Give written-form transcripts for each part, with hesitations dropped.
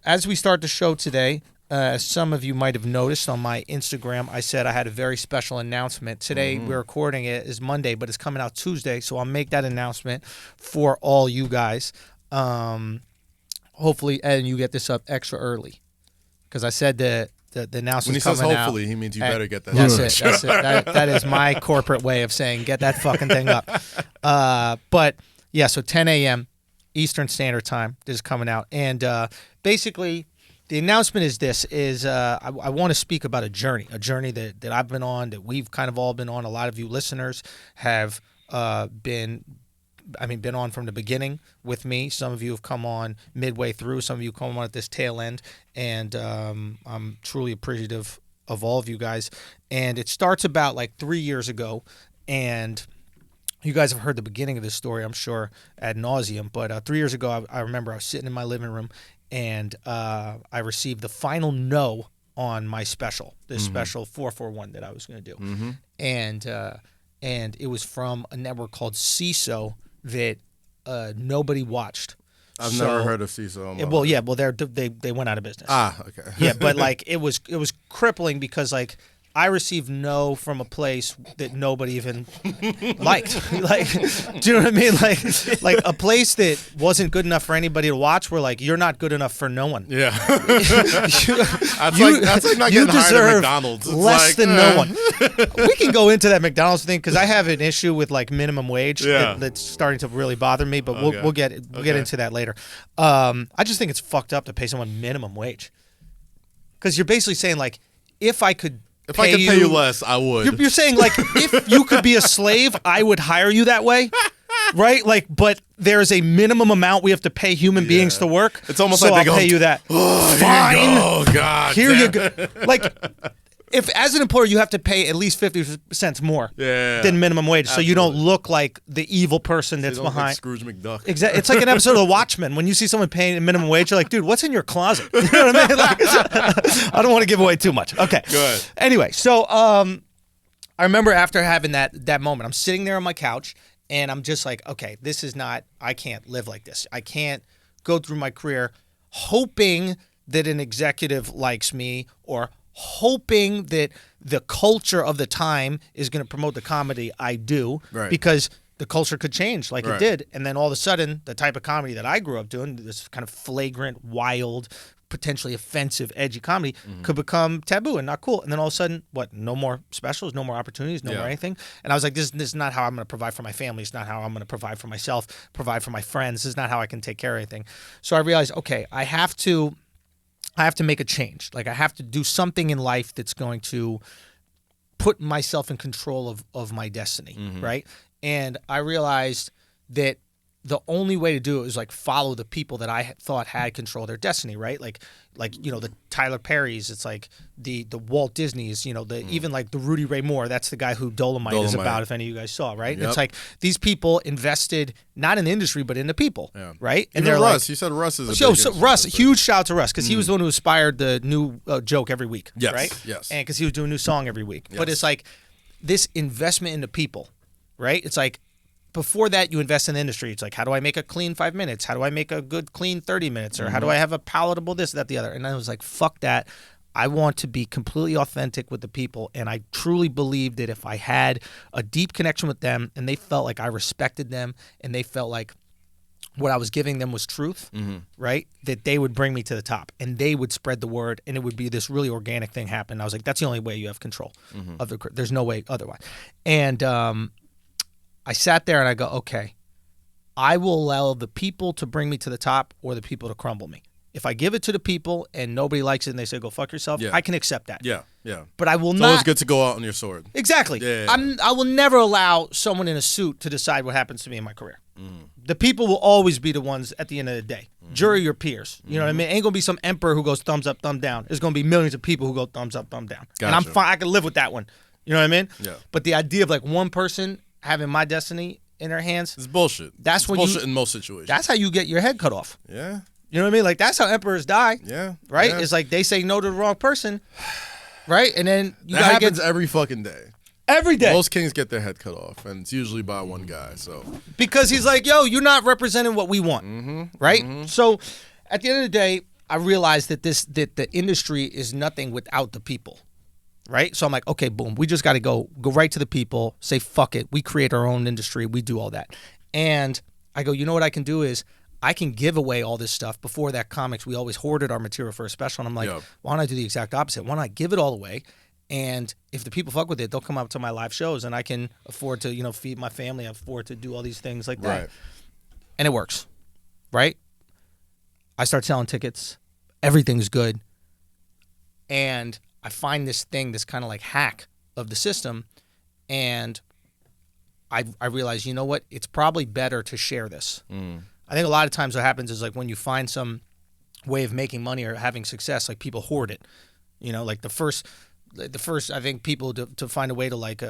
as we start the show today, some of you might have noticed on my Instagram, I said I had a very special announcement. Today, we're recording it is Monday, but it's coming out Tuesday, so I'll make that announcement for all you guys. Hopefully, and you get this up extra early, because I said the announcement's coming out. When he says hopefully, he means you better get that. That's it. That is my corporate way of saying get that fucking thing up. But yeah, so 10 a.m. Eastern Standard Time, this is coming out, and basically the announcement is this: I want to speak about a journey that I've been on, that we've kind of all been on. A lot of you listeners have been on from the beginning with me. Some of you have come on midway through. Some of you come on at this tail end, and I'm truly appreciative of all of you guys. And it starts about like 3 years ago, and you guys have heard the beginning of this story, I'm sure, ad nauseum. But 3 years ago, I remember I was sitting in my living room, and I received the final no on my special, this special 441 that I was going to do. And it was from a network called CISO that nobody watched. I've never heard of CISO. They went out of business. Okay. Yeah, but like it was crippling, because like I received no from a place that nobody even liked. Like, do you know what I mean? Like a place that wasn't good enough for anybody to watch. We're like, you're not good enough for no one. Yeah. That's like not getting hired at McDonald's. It's less than no one. We can go into that McDonald's thing, because I have an issue with like minimum wage that's starting to really bother me. But we'll get into that later. I just think it's fucked up to pay someone minimum wage, because you're basically saying like, if I could pay you less, I would. You're saying like, if you could be a slave, I would hire you that way, right? Like, but there's a minimum amount we have to pay human beings to work. It's almost so like they I'll pay you that. Fine. Oh God. Here you go. Like, if as an employer you have to pay at least 50% more than minimum wage, so you don't look like the evil person that's behind. Like Scrooge McDuck. Exactly. It's like an episode of The Watchmen. When you see someone paying a minimum wage, you're like, dude, what's in your closet? You know what I mean? Like, I don't want to give away too much. Okay. Good. Anyway, so I remember after having that moment, I'm sitting there on my couch, and I'm just like, okay, this is not. I can't live like this. I can't go through my career hoping that an executive likes me, or hoping that the culture of the time is going to promote the comedy I do, because the culture could change like it did. And then all of a sudden, the type of comedy that I grew up doing, this kind of flagrant, wild, potentially offensive, edgy comedy, could become taboo and not cool. And then all of a sudden, no more specials, no more opportunities, no more anything. And I was like, this is not how I'm going to provide for my family. It's not how I'm going to provide for myself, provide for my friends. This is not how I can take care of anything. So I realized, okay, I have to make a change. Like, I have to do something in life that's going to put myself in control of my destiny, right? And I realized that the only way to do it was like follow the people that I thought had control of their destiny, right? Like you know, the Tyler Perrys, it's like the Walt Disneys, you know, even like the Rudy Ray Moore, that's the guy who Dolomite is about, if any of you guys saw, right? Yep. It's like these people invested not in the industry but in the people, right? And even Russ, like, you said Russ is a Russ, huge shout out to Russ, because he was the one who inspired the new joke every week, right? Yes. And because he was doing a new song every week. Yes. But it's like this investment in the people, right? It's like, before that, you invest in the industry. It's like, how do I make a clean 5 minutes? How do I make a good clean 30 minutes? Or how do I have a palatable this, that, the other? And I was like, fuck that. I want to be completely authentic with the people. And I truly believe that if I had a deep connection with them, and they felt like I respected them, and they felt like what I was giving them was truth, right? That they would bring me to the top, and they would spread the word, and it would be this really organic thing happen. I was like, that's the only way you have control of the. There's no way otherwise. And I sat there and I go, okay, I will allow the people to bring me to the top, or the people to crumble me. If I give it to the people and nobody likes it and they say, go fuck yourself, I can accept that. Yeah. But I will it's not. It's always good to go out on your sword. Exactly. I will never allow someone in a suit to decide what happens to me in my career. The people will always be the ones at the end of the day. Jury your peers. You know what I mean? Ain't going to be some emperor who goes thumbs up, thumb down. There's going to be millions of people who go thumbs up, thumb down. Gotcha. And I'm fine. I can live with that one. You know what I mean? Yeah. But the idea of like one person having my destiny in their hands, it's bullshit. It's bullshit in most situations. That's how you get your head cut off. Yeah. You know what I mean? Like, that's how emperors die. Yeah. Right? Yeah. It's like they say no to the wrong person. Right? And then that happens every fucking day. Every day. Most kings get their head cut off, and it's usually by one guy. So because he's like, yo, you're not representing what we want. Right? So at the end of the day, I realized that the industry is nothing without the people. Right? So I'm like, okay, boom. We just got to go right to the people, say, fuck it. We create our own industry. We do all that. And I go, you know what I can do is I can give away all this stuff. Before that, comics, we always hoarded our material for a special. And I'm like, why don't I do the exact opposite? Why don't I give it all away? And if the people fuck with it, they'll come up to my live shows and I can afford to, feed my family. I afford to do all these things like that. Right. And it works. Right? I start selling tickets. Everything's good. And I find this thing, this kind of like hack of the system, and I realize, you know what? It's probably better to share this. I think a lot of times what happens is like when you find some way of making money or having success, like people hoard it. Like the first I think people to find a way to like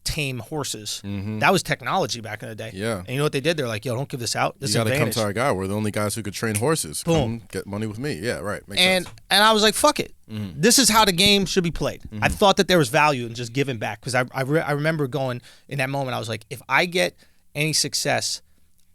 tame horses. That was technology back in the day. Yeah. And you know what they did? They're like, yo, don't give this out. This is advantage. You got to come to our guy. We're the only guys who could train horses. Boom. Come get money with me. Yeah, right. Makes sense. And I was like, fuck it. This is how the game should be played. I thought that there was value in just giving back because I remember going in that moment. I was like, if I get any success,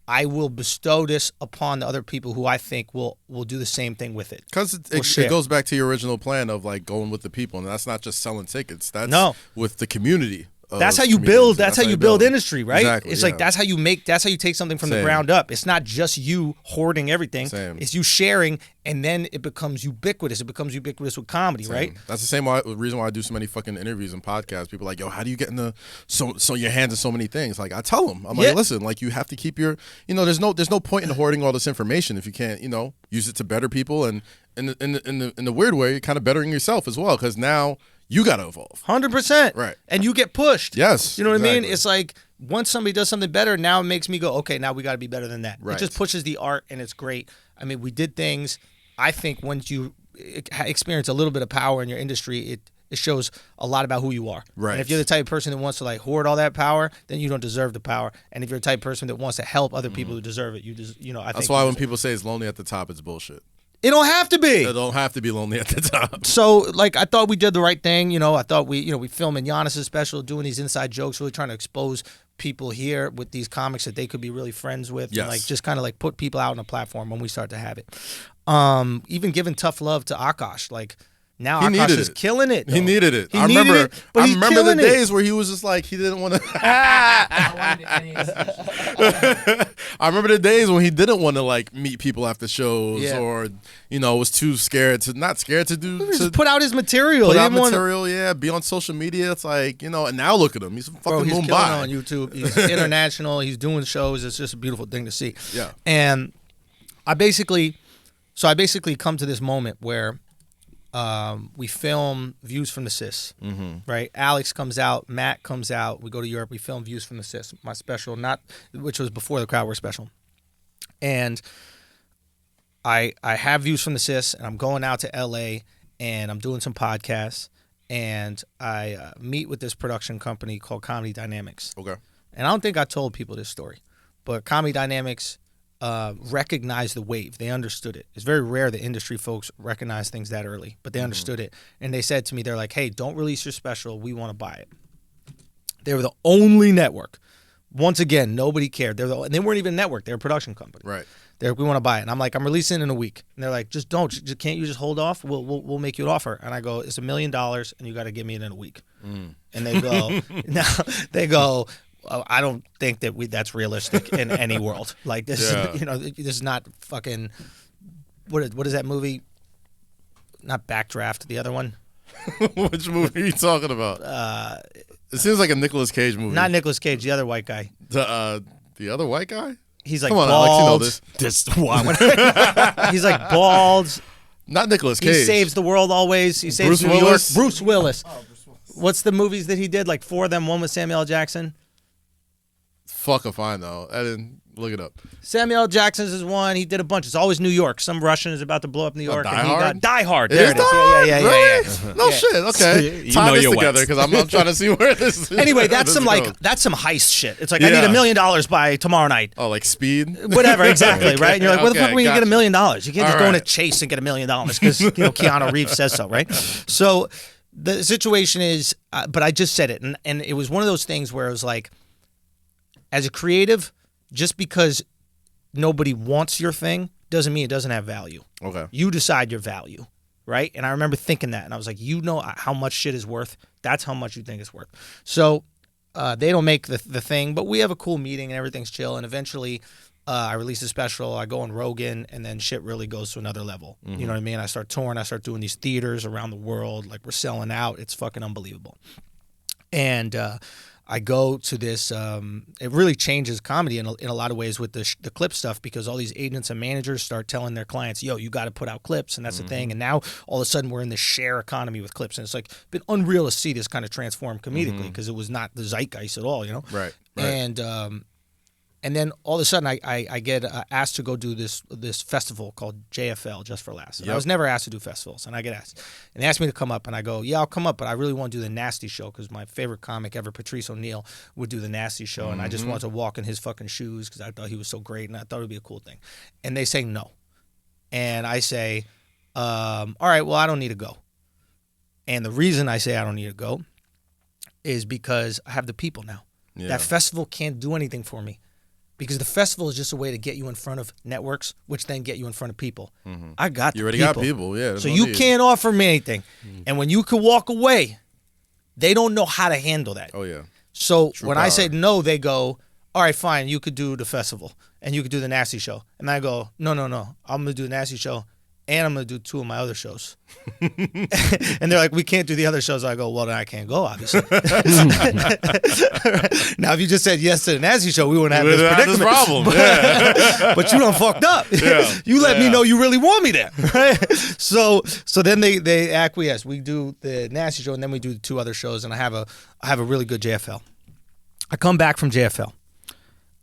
I will bestow this upon the other people who I think will do the same thing with it. Because it goes back to your original plan of like going with the people, and that's not just selling tickets. That's with the community. That's how you build. That's how you build industry, right? Exactly, it's like that's how you take something from the ground up. It's not just you hoarding everything. It's you sharing, and then it becomes ubiquitous. It becomes ubiquitous with comedy, right? That's the same reason why I do so many fucking interviews and podcasts. People are like, yo, how do you get in so your hands in so many things? Like I tell them, I'm like, listen, like you have to keep your, there's no point in hoarding all this information if you can't, use it to better people, and in the weird way, you're kind of bettering yourself as well, because now you got to evolve. 100%. Right. And you get pushed. Yes. You know what I mean? It's like once somebody does something better, now it makes me go, okay, now we got to be better than that. Right. It just pushes the art, and it's great. I mean, we did things. I think once you experience a little bit of power in your industry, it shows a lot about who you are. Right. And if you're the type of person that wants to like hoard all that power, then you don't deserve the power. And if you're the type of person that wants to help other people who deserve it, I That's why when people say it's lonely at the top, it's bullshit. It don't have to be. It don't have to be lonely at the top. So, like, I thought we did the right thing. I thought we filming Giannis's special, doing these inside jokes, really trying to expose people here with these comics that they could be really friends with. Yes. And, like, just kind of, like, put people out on a platform when we start to have it. Even giving tough love to Akaash. Like, now Akaash is killing it. Though. He needed it. I remember the days where he was just like, he didn't want to. I remember the days when he didn't want to like meet people after shows, or was too scared to just put out his material. Put out material, be on social media. It's like and now look at him. He's fucking he's Mumbai killing on YouTube. He's international. He's doing shows. It's just a beautiful thing to see. Yeah. And I basically come to this moment where. We film Views from the Sis, right? Alex comes out, Matt comes out. We go to Europe. We film Views from the Sis, my special, which was before the Crowd Work special. And I have Views from the Sis, and I'm going out to LA, and I'm doing some podcasts, and I meet with this production company called Comedy Dynamics. Okay. And I don't think I told people this story, but Comedy Dynamics recognized the wave. They understood it. It's very rare that industry folks recognize things that early, but they understood it. And they said to me, they're like, hey, don't release your special. We want to buy it. They were the only network. Once again, nobody cared. They weren't even a network. They were a production company. Right. They're like, we want to buy it. And I'm like, I'm releasing in a week. And they're like, can't you just hold off? We'll make you an offer. And I go, it's $1 million and you got to give me it in a week. And they go, I don't think that's realistic in any world. Like this, this is not fucking. What is that movie? Not Backdraft. The other one. Which movie are you talking about? It seems like a Nicolas Cage movie. Not Nicolas Cage. The other white guy. The other white guy. He's like come on, bald. Alex, you know this. He's like bald. Not Nicolas Cage. He saves the world always. He saves New York. Bruce Willis. Oh, Bruce Willis. What's the movies that he did? Like 4 of them. One with Samuel L. Jackson. Fuck if I know. I didn't look it up. Samuel L. Jackson's is one. He did a bunch. It's always New York. Some Russian is about to blow up New York. Die Hard? Die Hard. There it is. Yeah. Really? No shit. Okay. Tie this together because I'm trying to see where this is. Anyway, that's some heist shit. It's like, I need $1 million by tomorrow night. Oh, like Speed? Whatever, exactly, right? And you're like, where the fuck are you get $1 million? You can't just go in a chase and get $1 million because Keanu Reeves says so, right? So the situation is, but I just said it, and it was one of those things where it was like, as a creative, just because nobody wants your thing doesn't mean it doesn't have value. Okay. You decide your value, right? And I remember thinking that, and I was like, you know how much shit is worth? That's how much you think it's worth. So they don't make the thing, but we have a cool meeting and everything's chill. And eventually I release a special, I go on Rogan, and then shit really goes to another level. You know what I mean? I start touring, I start doing these theaters around the world. Like, we're selling out. It's fucking unbelievable. And I go to this, it really changes comedy in a lot of ways with the clip stuff, because all these agents and managers start telling their clients, yo, you got to put out clips, and that's the thing. And now all of a sudden we're in this share economy with clips, and it's like been unreal to see this kind of transform comedically, because it was not the zeitgeist at all, you know? Right. And then all of a sudden I get asked to go do this festival called JFL, Just for Laughs. And I was never asked to do festivals, and I get asked. And they asked me to come up, and I go, yeah, I'll come up, but I really want to do the Nasty Show, because my favorite comic ever, Patrice O'Neal, would do the Nasty Show, and I just wanted to walk in his fucking shoes because I thought he was so great, and I thought it would be a cool thing. And they say no. And I say, all right, well, I don't need to go. And the reason I say I don't need to go is because I have the people now. Yeah. That festival can't do anything for me. Because the festival is just a way to get you in front of networks, which then get you in front of people. I got the people. You already got people, yeah. So you can't offer me anything. And when you can walk away, they don't know how to handle that. Oh, yeah. So when I say no, they go, all right, fine, you could do the festival, and you could do the Nasty Show. And I go, no, I'm going to do the Nasty Show, and I'm going to do 2 of my other shows. And they're like, we can't do the other shows. I go, well, then I can't go, obviously. Now, if you just said yes to the Nasty Show, we wouldn't have this predicament. This problem. But you done fucked up. You let me know you really want me there. Right? So then they acquiesce. We do the Nasty Show, and then we do the 2 other shows, and I have a really good JFL. I come back from JFL,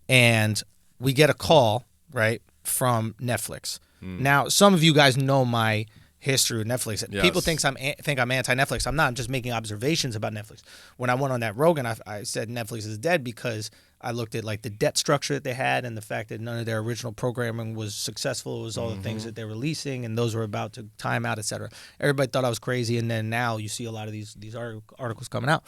and we get a call, right, from Netflix. Now, some of you guys know my history with Netflix. Yes. People think I'm anti-Netflix. I'm not. I'm just making observations about Netflix. When I went on that Rogan, I said Netflix is dead because I looked at like the debt structure that they had and the fact that none of their original programming was successful. It was all the things that they're releasing, and those were about to time out, et cetera. Everybody thought I was crazy, and then now you see a lot of these articles coming out.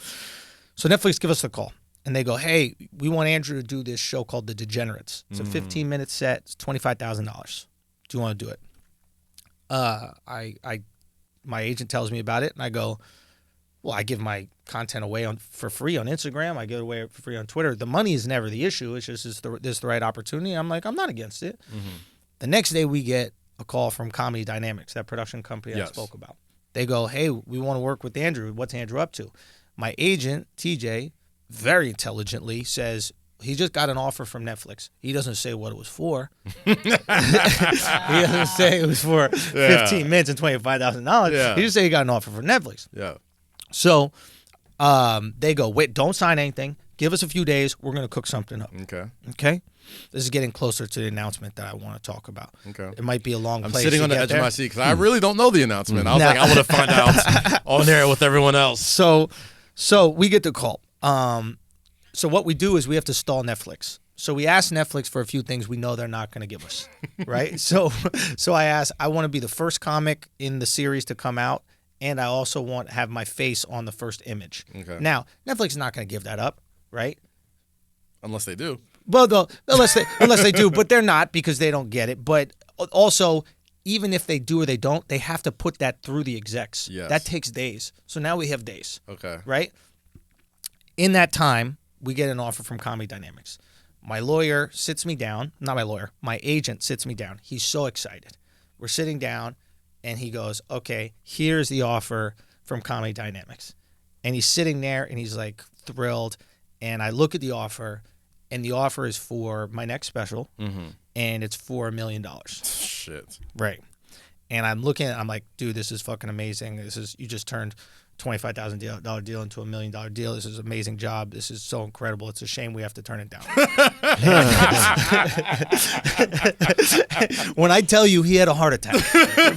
So Netflix give us a call. And they go, hey, we want Andrew to do this show called The Degenerates. It's a 15-minute set. It's $25,000. Do you want to do it? My agent tells me about it, and I go, well, I give my content away for free on Instagram. I give it away for free on Twitter. The money is never the issue. It's just is the right opportunity. I'm like, I'm not against it. The next day, we get a call from Comedy Dynamics, that production company I spoke about. They go, hey, we want to work with Andrew. What's Andrew up to? My agent, TJ, very intelligently says he just got an offer from Netflix. He doesn't say what it was for. He doesn't say it was for 15 minutes and $25,000. Yeah. He just said he got an offer from Netflix. Yeah. So they go, wait, don't sign anything. Give us a few days. We're going to cook something up. Okay? This is getting closer to the announcement that I want to talk about. Okay. It might be a long place. I'm sitting on the edge of my seat because I really don't know the announcement. I was like, I want to find out on there with everyone else. So we get the call. So what we do is we have to stall Netflix. So we ask Netflix for a few things we know they're not going to give us, right? So I want to be the first comic in the series to come out, and I also want to have my face on the first image. Okay. Now, Netflix is not going to give that up, right? Unless they do. Well, unless they do, but they're not because they don't get it. But also, even if they do or they don't, they have to put that through the execs. Yes. That takes days. So now we have days. Okay. Right? In that time, we get an offer from Comedy Dynamics. My lawyer sits me down. Not my lawyer. My agent sits me down. He's so excited. We're sitting down, and he goes, okay, here's the offer from Comedy Dynamics. And he's sitting there, and he's like thrilled. And I look at the offer, and the offer is for my next special, and it's for $1 million. Shit. Right. And I'm looking at it, I'm like, dude, this is fucking amazing. You just turned $25,000 deal into $1 million deal. This is an amazing job. This is so incredible. It's a shame we have to turn it down. When I tell you he had a heart attack,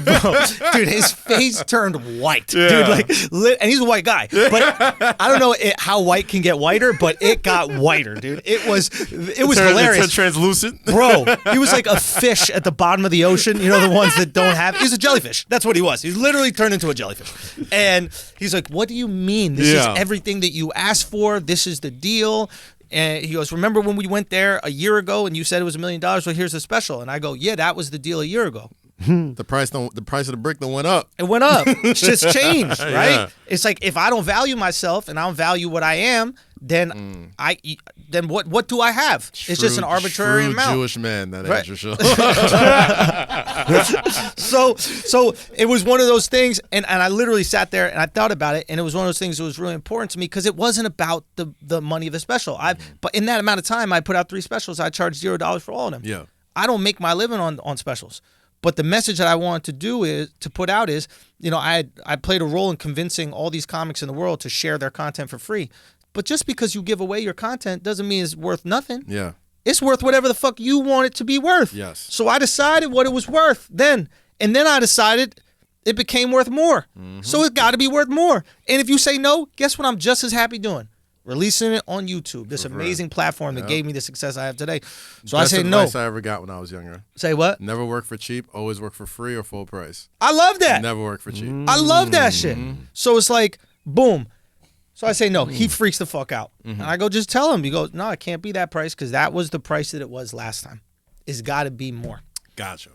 bro, dude, his face turned white, dude. And he's a white guy, but I don't know how white can get whiter, but it got whiter, dude. It was hilarious. It's translucent, bro. He was like a fish at the bottom of the ocean. You know, the ones that don't have. He was a jellyfish. That's what he was. He literally turned into a jellyfish, and he's like, what do you mean? This is everything that you asked for. This is the deal. And he goes, remember when we went there a year ago and you said it was $1 million? Well, here's the special. And I go, yeah, that was the deal a year ago. The price of the brick that went up. It went up. Shit's changed, right? Yeah. It's like if I don't value myself and I don't value what I am, then then what do I have? It's just an arbitrary amount. Jewish man, that Right. answer show. So it was one of those things, and I literally sat there and I thought about it, and it was one of those things that was really important to me because it wasn't about the money of the special. But in that amount of time, I put out 3 specials. I charged $0 for all of them. Yeah. I don't make my living on specials. But the message that I wanted to do is to put out is, I played a role in convincing all these comics in the world to share their content for free. But just because you give away your content doesn't mean it's worth nothing. Yeah. It's worth whatever the fuck you want it to be worth. Yes. So I decided what it was worth then. And then I decided it became worth more. So it got to be worth more. And if you say no, guess what I'm just as happy doing? Releasing it on YouTube, this amazing platform that gave me the success I have today. So Best I say no. advice I ever got when I was younger. Say what? Never work for cheap. Always work for free or full price. I love that. Never work for cheap. I love that shit. So it's like, boom. So I say no. He freaks the fuck out. And I go, just tell him. He goes, no, it can't be that price because that was the price that it was last time. It's got to be more. Gotcha.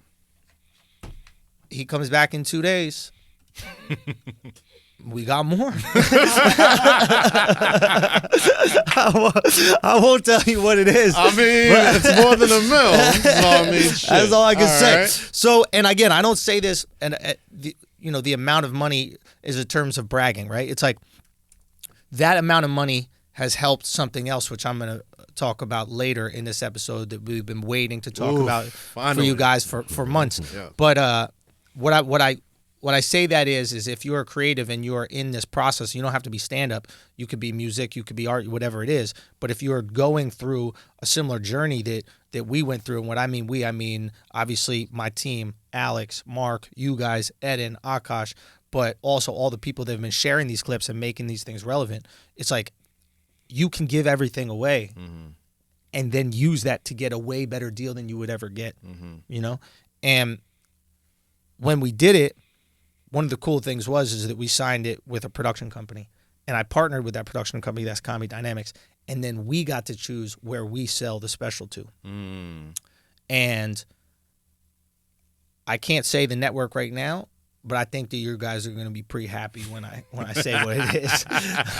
He comes back in 2 days. We got more. I won't tell you what it is. I mean, it's more than $1 million. So, I mean, shit. That's all I can say. Right. So, and again, I don't say this, and the amount of money is in terms of bragging, right? It's like that amount of money has helped something else, which I'm going to talk about later in this episode that we've been waiting to talk about for you guys for months. Yeah. But what I say that is if you're a creative and you're in this process, you don't have to be stand-up. You could be music, you could be art, whatever it is. But if you're going through a similar journey that we went through, and what I mean obviously my team, Alex, Mark, you guys, Eddin, Akaash, but also all the people that have been sharing these clips and making these things relevant. It's like you can give everything away and then use that to get a way better deal than you would ever get, And when we did it, one of the cool things is that we signed it with a production company, and I partnered with that production company. That's Comedy Dynamics, and then we got to choose where we sell the special to. And I can't say the network right now, but I think that you guys are going to be pretty happy when I say what it is.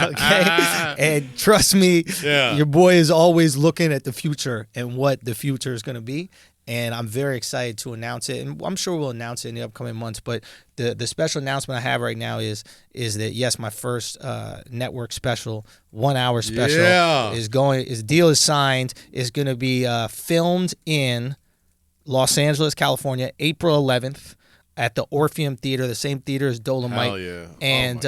Okay, and trust me, your boy is always looking at the future and what the future is going to be. And I'm very excited to announce it, and I'm sure we'll announce it in the upcoming months. But the special announcement I have right now is that yes, my first network special, 1 hour special, is going. His deal is signed. Is going to be filmed in Los Angeles, California, April 11th at the Orpheum Theater, the same theater as Dolomite. Hell yeah! And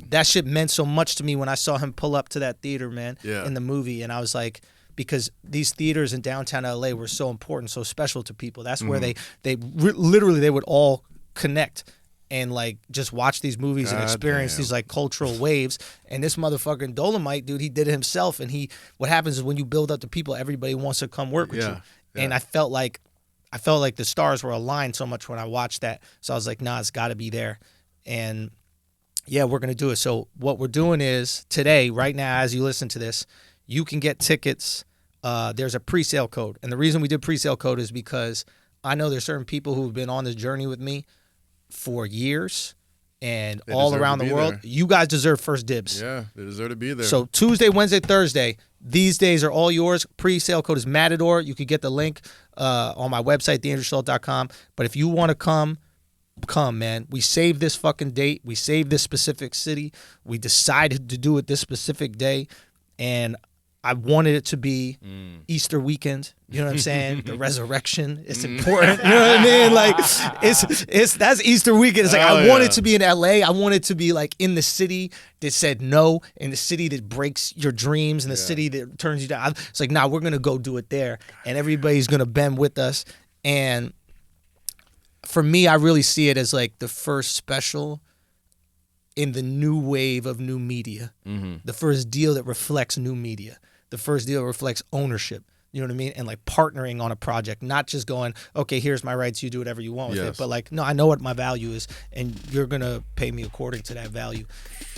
that shit meant so much to me when I saw him pull up to that theater, man, in the movie, and I was like. Because these theaters in downtown LA were so important, so special to people. That's where they literally they would all connect and like just watch these movies and experience these like cultural waves. And this motherfucker in Dolomite, dude, he did it himself. And what happens is when you build up the people, everybody wants to come work with you. Yeah. And I felt like the stars were aligned so much when I watched that. So I was like, nah, it's got to be there. And yeah, we're gonna do it. So what we're doing is today, right now, as you listen to this, you can get tickets. There's a pre-sale code. And the reason we did pre-sale code is because I know there's certain people who have been on this journey with me for years and all around the world. There. You guys deserve first dibs. Yeah, they deserve to be there. So Tuesday, Wednesday, Thursday, these days are all yours. Pre-sale code is Matador. You could get the link on my website, theandrewschultz.com. But if you want to come, man. We saved this fucking date. We saved this specific city. We decided to do it this specific day. And I wanted it to be Easter weekend. You know what I'm saying? The resurrection. It's important. You know what I mean? Like that's Easter weekend. It's like I want it to be in LA. I want it to be like in the city that said no, in the city that breaks your dreams, and the city that turns you down. It's like, nah, we're gonna go do it there, and everybody's gonna bend with us. And for me, I really see it as like the first special in the new wave of new media. The first deal that reflects new media. The first deal reflects ownership. You know what I mean? And like partnering on a project, not just going, okay, here's my rights, you do whatever you want with it. But like, no, I know what my value is, and you're going to pay me according to that value.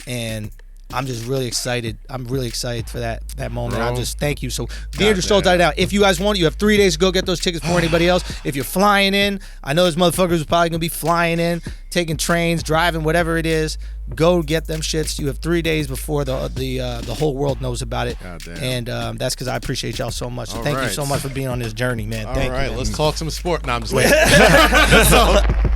And I'm just really excited. I'm really excited for that moment. Bro. I just thank you. So D'Angelo Stoltz out. If you guys want it, you have 3 days to go get those tickets before anybody else. If you're flying in, I know those motherfuckers are probably gonna be flying in, taking trains, driving, whatever it is. Go get them shits. You have 3 days before the whole world knows about it. And that's because I appreciate y'all so much. So thank you so much for being on this journey, man. Thank you. All right, let's talk some sport. No, I'm just waiting.